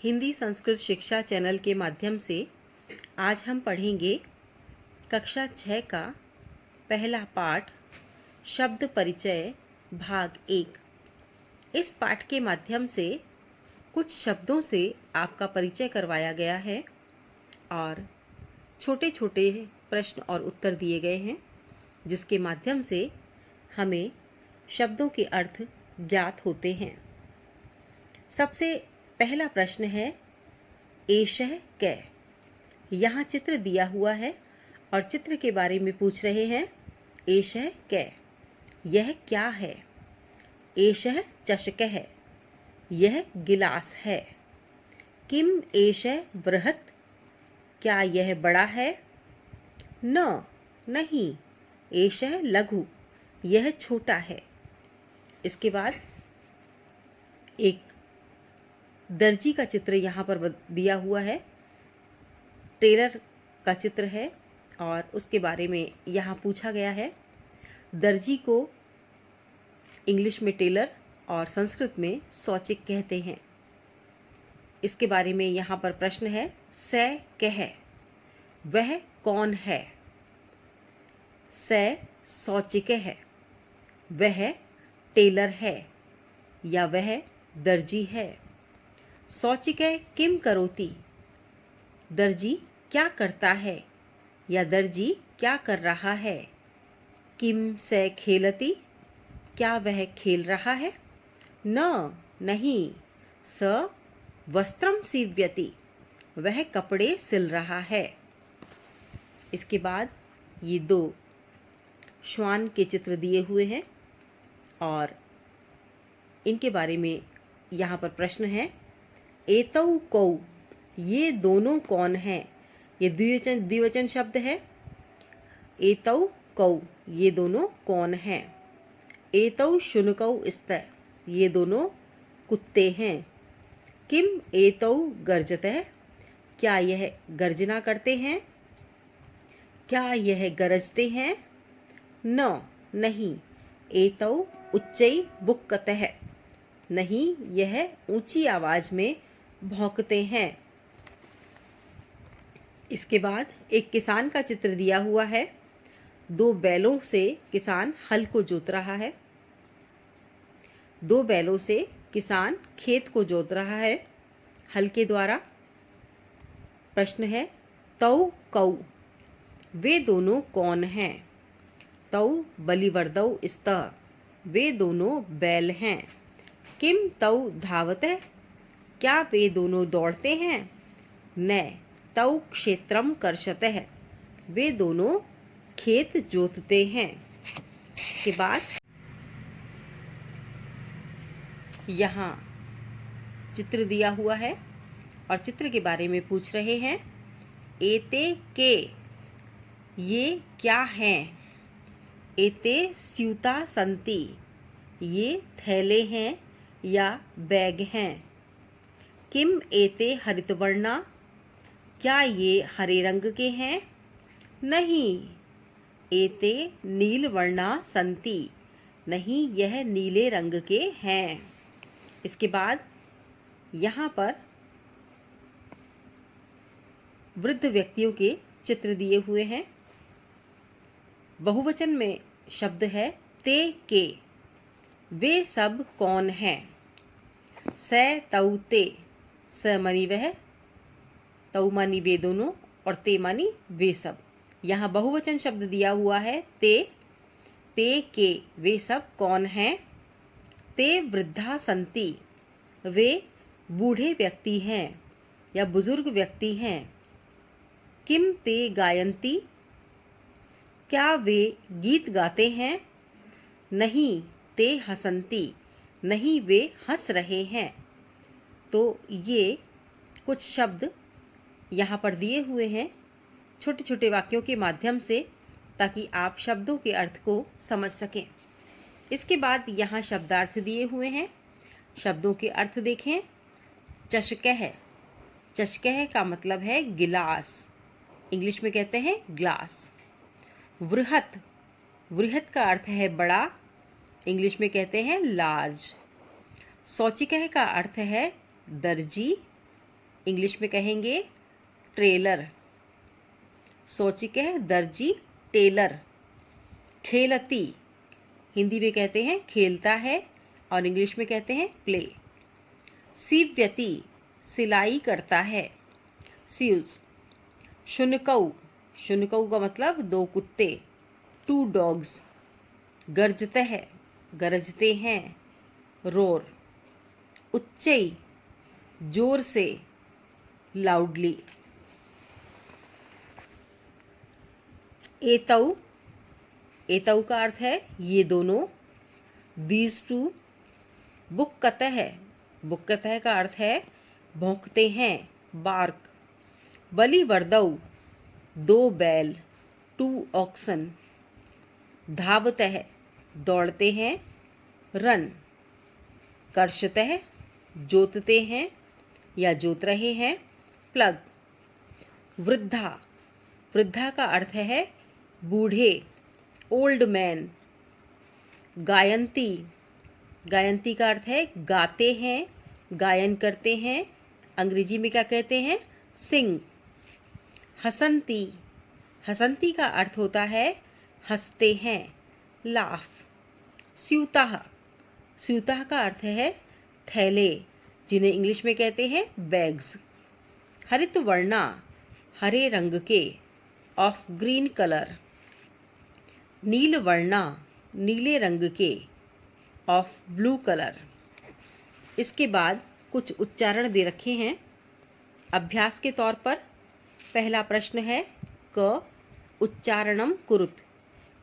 हिंदी संस्कृत शिक्षा चैनल के माध्यम से आज हम पढ़ेंगे कक्षा 6 का पहला पाठ शब्द परिचय भाग 1। इस पाठ के माध्यम से कुछ शब्दों से आपका परिचय करवाया गया है और छोटे छोटे प्रश्न और उत्तर दिए गए हैं, जिसके माध्यम से हमें शब्दों के अर्थ ज्ञात होते हैं। सबसे पहला प्रश्न है एषः कै। यहाँ चित्र दिया हुआ है और चित्र के बारे में पूछ रहे हैं। एषः कै, यह क्या है? एषः चषकः, यह गिलास है। किम एषः बृहत्, क्या यह बड़ा है? न, नहीं। एषः लघु, यह छोटा है। इसके बाद एक दर्जी का चित्र यहाँ पर दिया हुआ है। टेलर का चित्र है और उसके बारे में यहाँ पूछा गया है। दर्जी को इंग्लिश में टेलर और संस्कृत में शौचिक कहते हैं। इसके बारे में यहाँ पर प्रश्न है। स कः, वह कौन है? स शौचिक है, वह टेलर है या वह दर्जी है। शौचिक किम करोति, दर्जी क्या करता है या दर्जी क्या कर रहा है। किम स खेलति, क्या वह खेल रहा है? न, नहीं। स वस्त्रम सीव्यति, वह कपड़े सिल रहा है। इसके बाद ये दो श्वान के चित्र दिए हुए हैं और इनके बारे में यहाँ पर प्रश्न है। एतौ कौ, ये दोनों कौन हैं? ये द्विवचन शब्द है। एतौ कौ, ये दोनों कौन हैं? एतौ शुनकौ स्तः, ये दोनों कुत्ते हैं। किम एतौ गर्जतः, क्या यह गर्जना करते हैं? क्या यह गरजते हैं? न, नहीं। एतौ उच्चै बुक्कतः, नहीं, यह ऊंची आवाज में भौंकते हैं। इसके बाद एक किसान का चित्र दिया हुआ है। दो बैलों से किसान हल को जोत रहा है। दो बैलों से किसान खेत को जोत रहा है हल के द्वारा। प्रश्न है तौ कौ, वे दोनों कौन हैं? तौ बलिवर्दौ स्तः, वे दोनों बैल हैं। किम तौ धावतः, क्या वे दोनों दौड़ते हैं? न, तौ क्षेत्रम कर्षतः, वे दोनों खेत जोतते हैं। के बाद यहाँ चित्र दिया हुआ है और चित्र के बारे में पूछ रहे हैं। एते के, ये क्या हैं? एते स्यूता सन्ति, ये थैले हैं या बैग हैं। किम एते हरितवर्णा, क्या ये हरे रंग के हैं? नहीं। एते नीलवर्णा सन्ति, नहीं, यह नीले रंग के हैं। इसके बाद यहाँ पर वृद्ध व्यक्तियों के चित्र दिए हुए हैं। बहुवचन में शब्द है ते के, वे सब कौन हैं? स तौ ते, स मानी वह, तौ मानी वे दोनों और ते मानी वे सब। यहाँ बहुवचन शब्द दिया हुआ है ते। ते के, वे सब कौन हैं? ते वृद्धा सन्ति, वे बूढ़े व्यक्ति हैं या बुजुर्ग व्यक्ति हैं। किम ते गायन्ति, क्या वे गीत गाते हैं? नहीं। ते हसन्ति, नहीं, वे हंस रहे हैं। तो ये कुछ शब्द यहाँ पर दिए हुए हैं छोटे छोटे वाक्यों के माध्यम से, ताकि आप शब्दों के अर्थ को समझ सकें। इसके बाद यहाँ शब्दार्थ दिए हुए हैं। शब्दों के अर्थ देखें। चषकः, चषकः का मतलब है गिलास, इंग्लिश में कहते हैं ग्लास। वृहत्, वृहत् का अर्थ है बड़ा, इंग्लिश में कहते हैं लार्ज। शौचिकः का अर्थ है दर्जी इंग्लिश में कहेंगे ट्रेलर। शौचिक है दर्जी टेलर। खेलती हिंदी में कहते हैं खेलता है और इंग्लिश में कहते हैं प्ले। सीव्यति सिलाई करता है, सीव्स। शुनकऊ, शुनकऊ का मतलब दो कुत्ते, टू डॉग्स। गर्जते है गरजते हैं, रोर। उच्चई जोर से, लाउडली। एतऊ, एतऊ का अर्थ है ये दोनों, दीज टू। बुक्कतः, बुक्कतः का अर्थ है भौंकते हैं, बार्क। बलिवर्दऊ दो बैल, टू ऑक्सन। धावतः दौड़ते हैं, रन। कर्षतः जोतते हैं या जोत रहे हैं, प्लग। वृद्धा, वृद्धा का अर्थ है बूढ़े, ओल्ड मैन। गायंती, गायंती का अर्थ है गाते हैं, गायन करते हैं, अंग्रेजी में क्या कहते हैं, सिंग। हसंती, हसंती का अर्थ होता है हंसते हैं, लाफ। स्यूताह, स्यूताह का अर्थ है थैले, जिन्हें इंग्लिश में कहते हैं बैग्स। हरित वर्णा हरे रंग के, ऑफ ग्रीन कलर। नील वर्णा नीले रंग के, ऑफ ब्लू कलर। इसके बाद कुछ उच्चारण दे रखे हैं अभ्यास के तौर पर। पहला प्रश्न है क उच्चारणम कुरुत,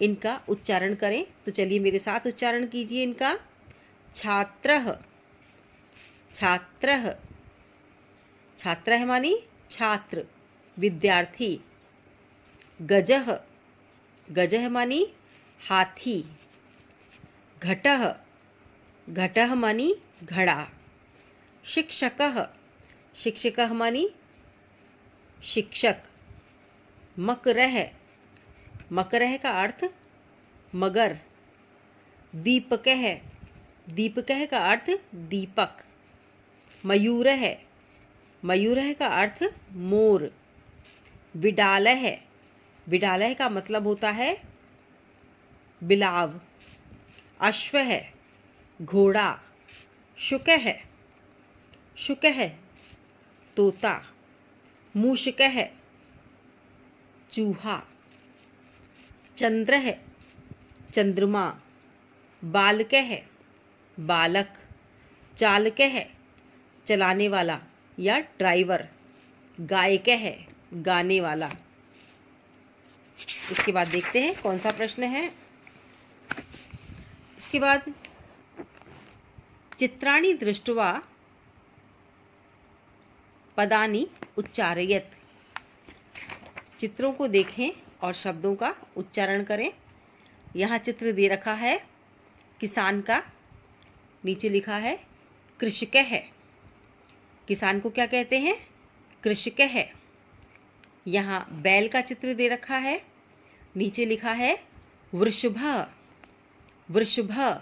इनका उच्चारण करें। तो चलिए मेरे साथ उच्चारण कीजिए इनका। छात्रः, छात्रः, छात्रः मानी छात्र, विद्यार्थी। गजः, गजः मानी हाथी। घटः, घटः मानी घड़ा। शिक्षकः, शिक्षकः मानी शिक्षक। मकरः, मकरः का अर्थ मगर। दीपकः, दीपकः का अर्थ दीपक। मयूरः, मयूरः का अर्थ मोर। विडालः, विडालः का मतलब होता है बिलाव। अश्वः घोड़ा। शुकः, शुकः तोता। मूषकः चूहा। चंद्रः चंद्रमा। बालकः बालक। चालकः चलाने वाला या ड्राइवर। गायकः गाने वाला। इसके बाद देखते हैं कौन सा प्रश्न है। इसके बाद चित्राणि दृष्ट्वा पदानि उच्चारयेत्, चित्रों को देखें और शब्दों का उच्चारण करें। यहाँ चित्र दे रखा है किसान का, नीचे लिखा है कृषकः। किसान को क्या कहते हैं, कृषकः। यहाँ बैल का चित्र दे रखा है, नीचे लिखा है वृषभः, वृषभः।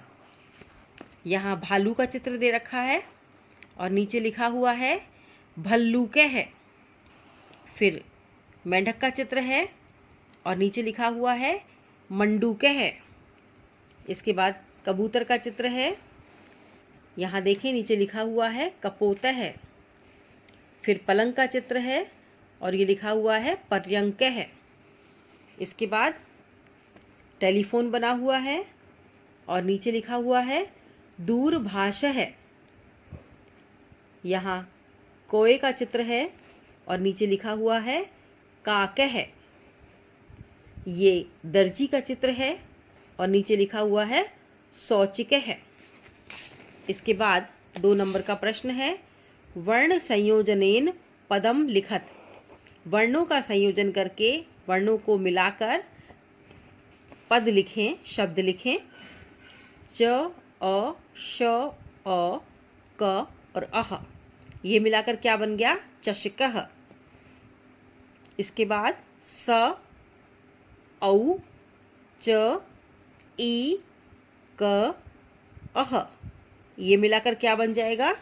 यहाँ भालू का चित्र दे रखा है और नीचे लिखा हुआ है भल्लूकः। फिर मेंढक का चित्र है और नीचे लिखा हुआ है मंडूकः। इसके बाद कबूतर का चित्र है, यहाँ देखें नीचे लिखा हुआ है कपोतः। फिर पलंग का चित्र है और ये लिखा हुआ है पर्यंकः। इसके बाद टेलीफोन बना हुआ है और नीचे लिखा हुआ है दूरभाषः। यहाँ कोए का चित्र है और नीचे लिखा हुआ है काकः। ये दर्जी का चित्र है और नीचे लिखा हुआ है शौचिकः। इसके बाद 2 नंबर का प्रश्न है वर्ण संयोजनेन पदम लिखत, वर्णों का संयोजन करके, वर्णों को मिलाकर पद लिखें, शब्द लिखें। च, अ, श, अ, क और अह, ये मिलाकर क्या बन गया, चषकः। इसके बाद स, औ, च, ई, क, अह, ये मिलाकर क्या बन जाएगा,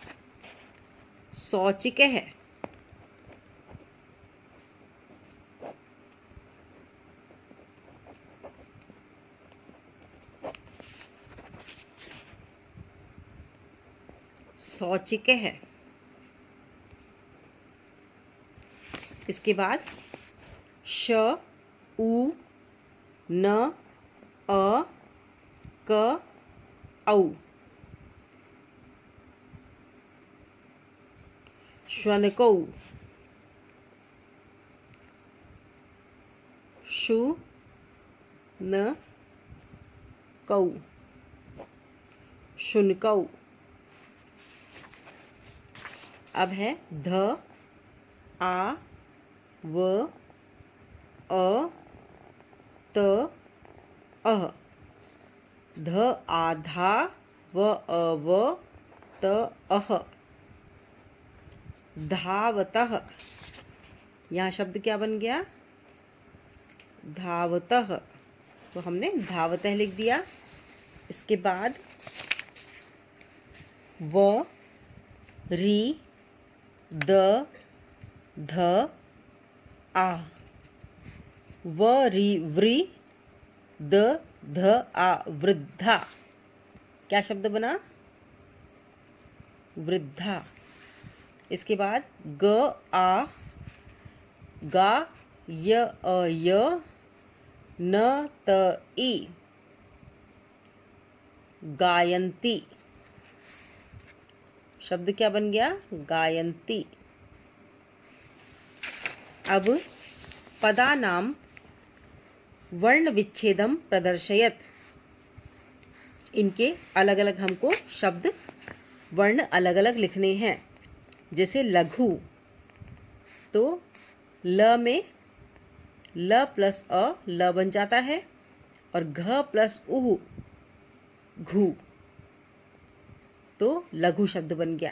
शौचिकः। शौचिक है। इसके बाद श उ न अ क औ श्वनकौ। शु न कौ शुनकौ। अब है ध आ व अ त अह। ध आधा व अव त अह। धावतः। यहाँ शब्द क्या बन गया? धावतः। तो हमने धावतः लिख दिया। इसके बाद व री द ध आ। व री व्री द ध आ वृद्धा। क्या शब्द बना? वृद्धा। इसके बाद ग आ गा य अ य न त ई गायन्ती। शब्द क्या बन गया? गायन्ती। अब पदानां वर्ण विच्छेदम प्रदर्शयत। इनके अलग अलग हमको शब्द वर्ण अलग अलग लिखने हैं। जैसे लघु, तो ल में ल प्लस अ ल बन जाता है और घ प्लस उह घू, तो लघु शब्द बन गया।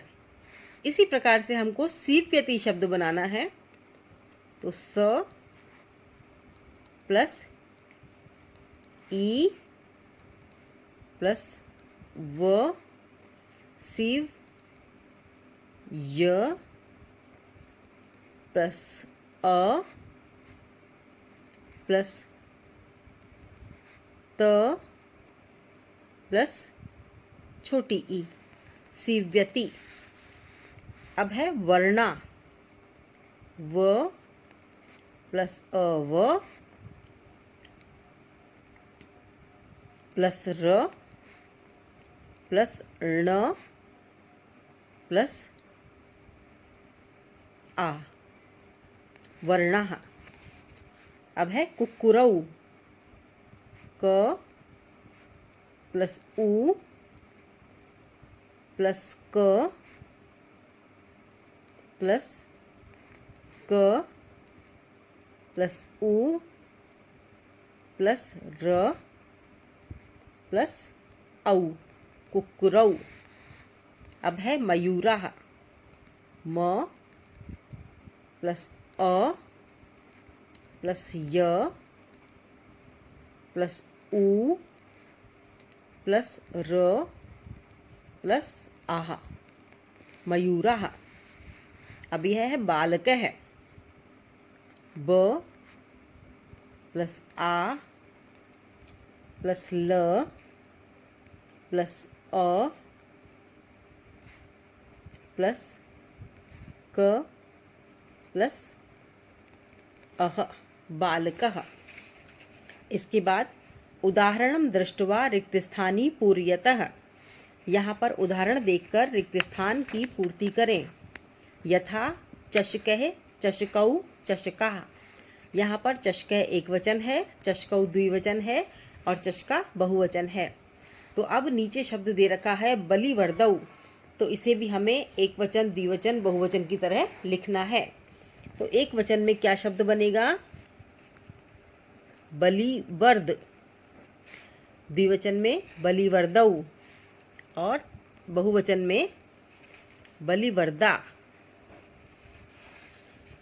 इसी प्रकार से हमको सीप्यति शब्द बनाना है। तो स प्लस ई प्लस व शिव य प्लस अ प्लस त प्लस छोटी ई सीव्यति। अब है वर्णा। व प्लस अ व प्लस र प्लस ण प्लस आ वर्णः। अब है कुक्कुरौ। क प्लस उ प्लस क प्लस क प्लस उ प्लस र प्लस औ कुक्कुरौ। अब है मयूरः। म प्लस अ प्लस य प्लस उ प्लस र प्लस आह मयूरः। अब यह है बालकः। ब प्लस आ प्लस ल प्लस अ प्लस क प्लस अह बालकः। इसके बाद उदाहरणं दृष्ट्वा रिक्तस्थानी पूर्यतः। यहाँ पर उदाहरण देखकर रिक्त स्थान की पूर्ति करें। यथा चषकः चषकौ चषकाः। यहाँ पर चषकः एक वचन है, चषकौ द्विवचन है और चषका बहुवचन है। तो अब नीचे शब्द दे रखा है बलिवर्दौ, तो इसे भी हमें एक वचन द्विवचन बहुवचन की तरह लिखना है। तो एक वचन में क्या शब्द बनेगा? बलिवर्द। द्विवचन में बलिवर्दौ और बहुवचन में बलिवर्दा,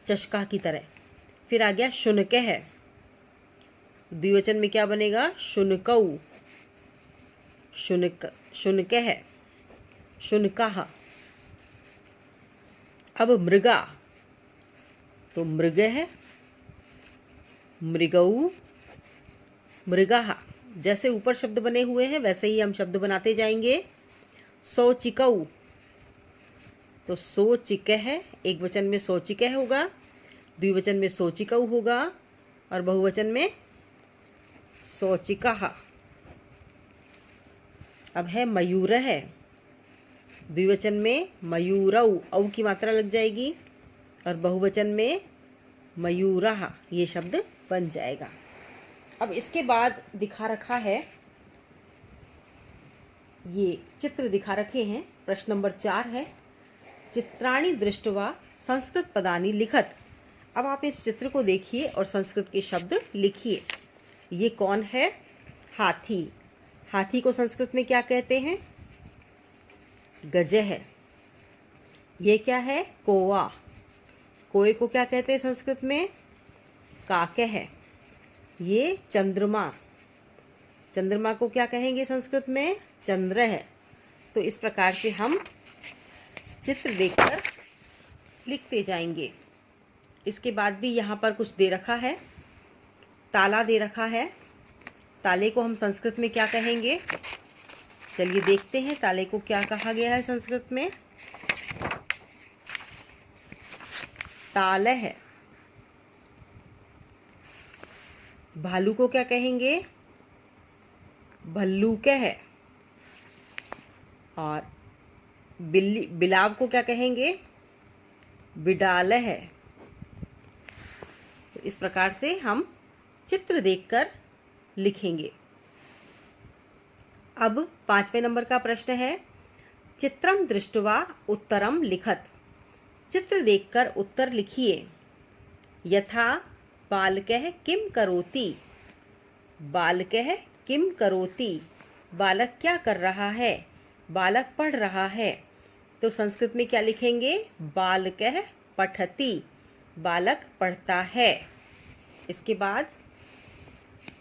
चषका की तरह। फिर आ गया शुनकः। द्विवचन में क्या बनेगा? शुनकौ। शुनकः शुनकाः। अब मृगा, तो मृग है, मृगौ मृगाः। जैसे ऊपर शब्द बने हुए हैं वैसे ही हम शब्द बनाते जाएंगे। शौचिकौ तो सोचिकः, एक वचन में सोचिकः होगा, द्विवचन में सोचिकौ होगा और बहुवचन में सोचिकः। अब है मयूरः, द्विवचन में मयूरौ, औ की मात्रा लग जाएगी और बहुवचन में मयूरः, ये शब्द बन जाएगा। अब इसके बाद दिखा रखा है, ये चित्र दिखा रखे हैं। प्रश्न नंबर 4 है, चित्राणि दृष्ट्वा संस्कृत पदानि लिखत। अब आप इस चित्र को देखिए और संस्कृत के शब्द लिखिए। ये कौन है? हाथी। हाथी को संस्कृत में क्या कहते हैं? गजः। ये क्या है? कौवा। कोए को क्या कहते हैं संस्कृत में? काकः। ये चंद्रमा। चंद्रमा को क्या कहेंगे संस्कृत में? चंद्रः। तो इस प्रकार से हम चित्र देखकर लिखते जाएंगे। इसके बाद भी यहाँ पर कुछ दे रखा है, ताला दे रखा है। ताले को हम संस्कृत में क्या कहेंगे? चलिए देखते हैं ताले को क्या कहा गया है संस्कृत में। तालः। भालू को क्या कहेंगे? भल्लूकः। और बिलाव को क्या कहेंगे? बिडालः। तो इस प्रकार से हम चित्र देखकर लिखेंगे। अब 5वें नंबर का प्रश्न है, चित्रम दृष्ट्वा उत्तरम लिखत। चित्र देखकर उत्तर लिखिए। यथा बालकः किम करोति। बालकः किम करोति, बालक क्या कर रहा है? बालक पढ़ रहा है। तो संस्कृत में क्या लिखेंगे? बालकः पठति, बालक पढ़ता है। इसके बाद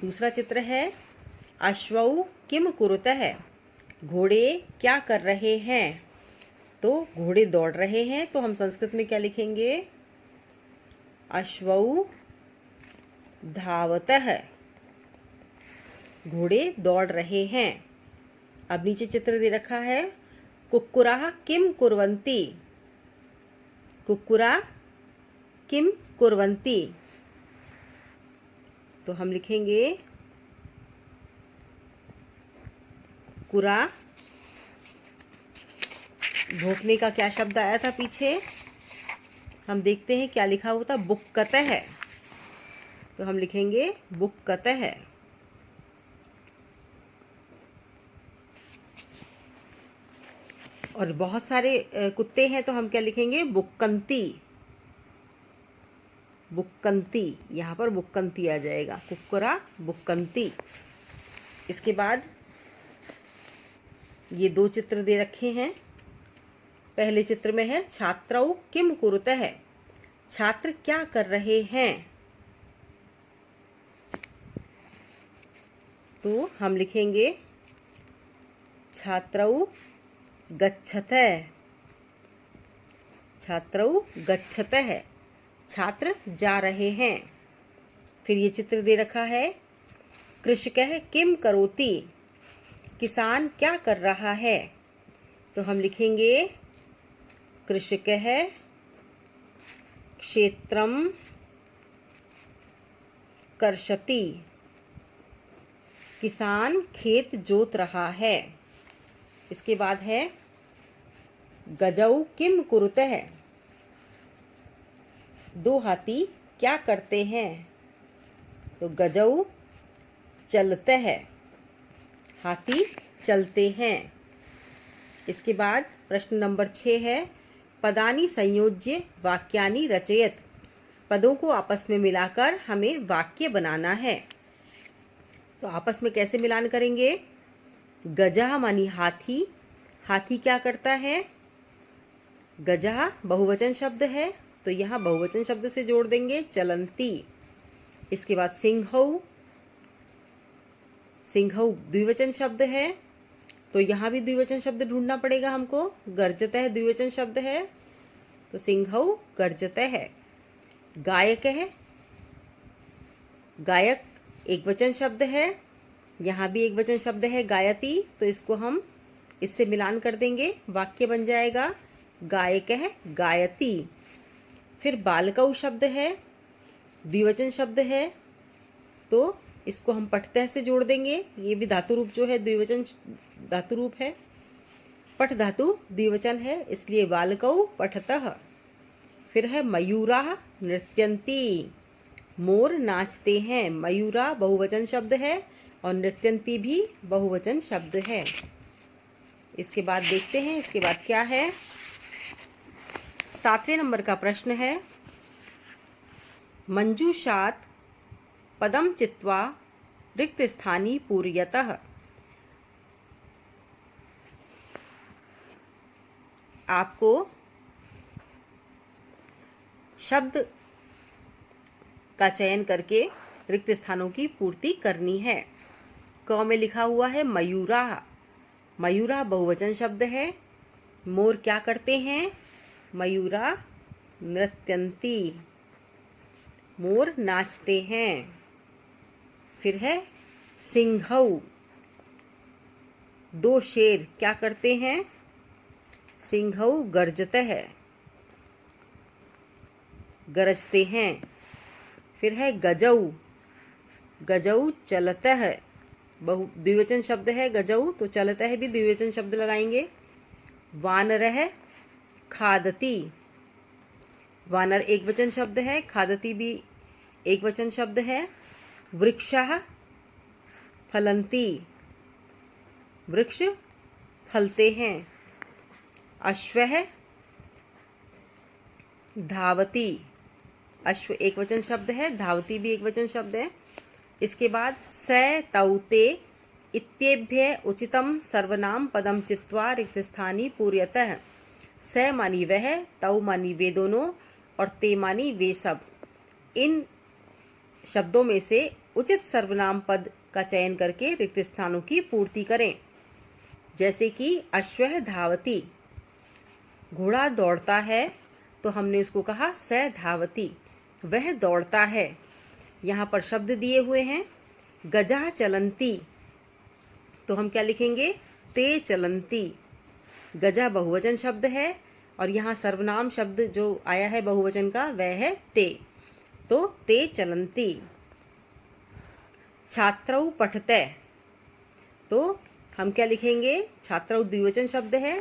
दूसरा चित्र है, अश्वौ किम कुरुतः। घोड़े क्या कर रहे हैं? तो घोड़े दौड़ रहे हैं। तो हम संस्कृत में क्या लिखेंगे? अश्वौ धावतः, घोड़े दौड़ रहे हैं। अब नीचे चित्र दे रखा है, कुक्कुराः किम कुर्वन्ति। कुक्कुरा किम कुर्वन्ति, तो हम लिखेंगे कुरा। भोंकने का क्या शब्द आया था पीछे? हम देखते हैं क्या लिखा हुआ था, बुक्कतः। तो हम लिखेंगे बुक्कतः। और बहुत सारे कुत्ते हैं तो हम क्या लिखेंगे? बुक्कंती। बुक्कंती, यहाँ पर बुक्कंती आ जाएगा, कुक्कुरा बुक्कंती। इसके बाद ये 2 चित्र दे रखे हैं। पहले चित्र में है, छात्रौ किम कुरुतः। छात्र क्या कर रहे हैं? तो हम लिखेंगे छात्रौ गच्छतः। छात्रौ गच्छतः, छात्र जा रहे हैं। फिर ये चित्र दे रखा है, कृषकः किम करोति। किसान क्या कर रहा है? तो हम लिखेंगे कृषकः क्षेत्रम कर्षति। किसान खेत जोत रहा है। इसके बाद है, गजौ किम कुरुतः। 2 हाथी क्या करते हैं? तो गजौ चलतः, हाथी चलते हैं। इसके बाद प्रश्न नंबर 6 है, पदानि संयोज्य वाक्यानि रचयत। पदों को आपस में मिलाकर हमें वाक्य बनाना है। तो आपस में कैसे मिलान करेंगे? गजः मानी हाथी। हाथी क्या करता है? गजः बहुवचन शब्द है तो यहाँ बहुवचन शब्द से जोड़ देंगे चलंती। इसके बाद सिंहौ, सिंहौ द्विवचन शब्द है तो यहाँ भी द्विवचन शब्द ढूंढना पड़ेगा हमको। गर्जतः द्विवचन शब्द है तो सिंहौ गर्जतः है। गायक है, गायक एक वचन शब्द है, यहाँ भी एक वचन शब्द है गायती, तो इसको हम इससे मिलान कर देंगे, वाक्य बन जाएगा गायकः गायति। फिर बालकौ शब्द है, द्विवचन शब्द है, तो इसको हम पठतः से जोड़ देंगे। ये भी धातु रूप जो है द्विवचन धातु रूप है, पठ धातु द्विवचन है, इसलिए बालकौ पठतः। फिर है मयूरा नृत्यन्ति, मोर नाचते हैं। मयूरा बहुवचन शब्द है और नृत्यन्ति भी बहुवचन शब्द है। इसके बाद देखते हैं इसके बाद क्या है। 7वें नंबर का प्रश्न है, मंजूषात् पदम चित्वा रिक्त स्थानी पूर्यतः। आपको शब्द का चयन करके रिक्त स्थानों की पूर्ति करनी है। क में लिखा हुआ है मयूरा। मयूरा बहुवचन शब्द है। मोर क्या करते हैं? मयूरा नृत्यन्ति, मोर नाचते हैं। फिर है सिंघौ, दो शेर क्या करते हैं? सिंघौ गर्जतः, गरजते हैं। फिर है गजौ, गजौ चलतः, द्विवचन शब्द है गजौ, तो चलतः भी द्विवचन शब्द लगाएंगे। वानरः खादति, वानर एक वचन शब्द है, खादति भी एक वचन शब्द है। वृक्षः फलन्ति, वृक्ष फलते हैं। अश्वः धावति, अश्व एक वचन शब्द है, धावती भी एक वचन शब्द है। इसके बाद स तौ ते इत्येभ्य उचितम सर्वनाम पदम चित्वा रिक्त स्थानी पूर्यतः। स मानी वह, तौ मानी वे दोनों, और ते मानी वे सब। इन शब्दों में से उचित सर्वनाम पद का चयन करके रिक्त स्थानों की पूर्ति करें। जैसे कि अश्वः धावति, घोड़ा दौड़ता है, तो हमने उसको कहा स धावति, वह दौड़ता है। यहाँ पर शब्द दिए हुए हैं। गजा चलन्ति, तो हम क्या लिखेंगे? ते चलन्ति। गजा बहुवचन शब्द है और यहाँ सर्वनाम शब्द जो आया है बहुवचन का वह है ते, तो ते चलन्ति। छात्रौ पठते, तो हम क्या लिखेंगे? छात्रौ द्विवचन शब्द है,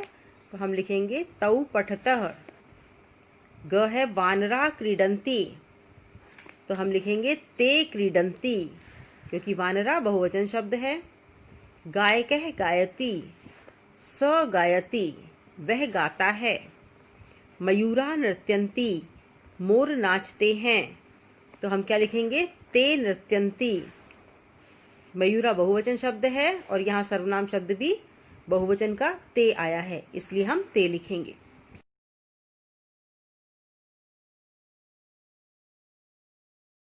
तो हम लिखेंगे तौ पठतः। ग है वानरा क्रीडन्ति, तो हम लिखेंगे ते क्रीडन्ति, क्योंकि वानरा बहुवचन शब्द है। गायकः गायति, स गायति, वह गाता है। मयूरा नृत्यन्ति, मोर नाचते हैं, तो हम क्या लिखेंगे? ते नृत्यन्ति। मयूरा बहुवचन शब्द है और यहाँ सर्वनाम शब्द भी बहुवचन का ते आया है, इसलिए हम ते लिखेंगे।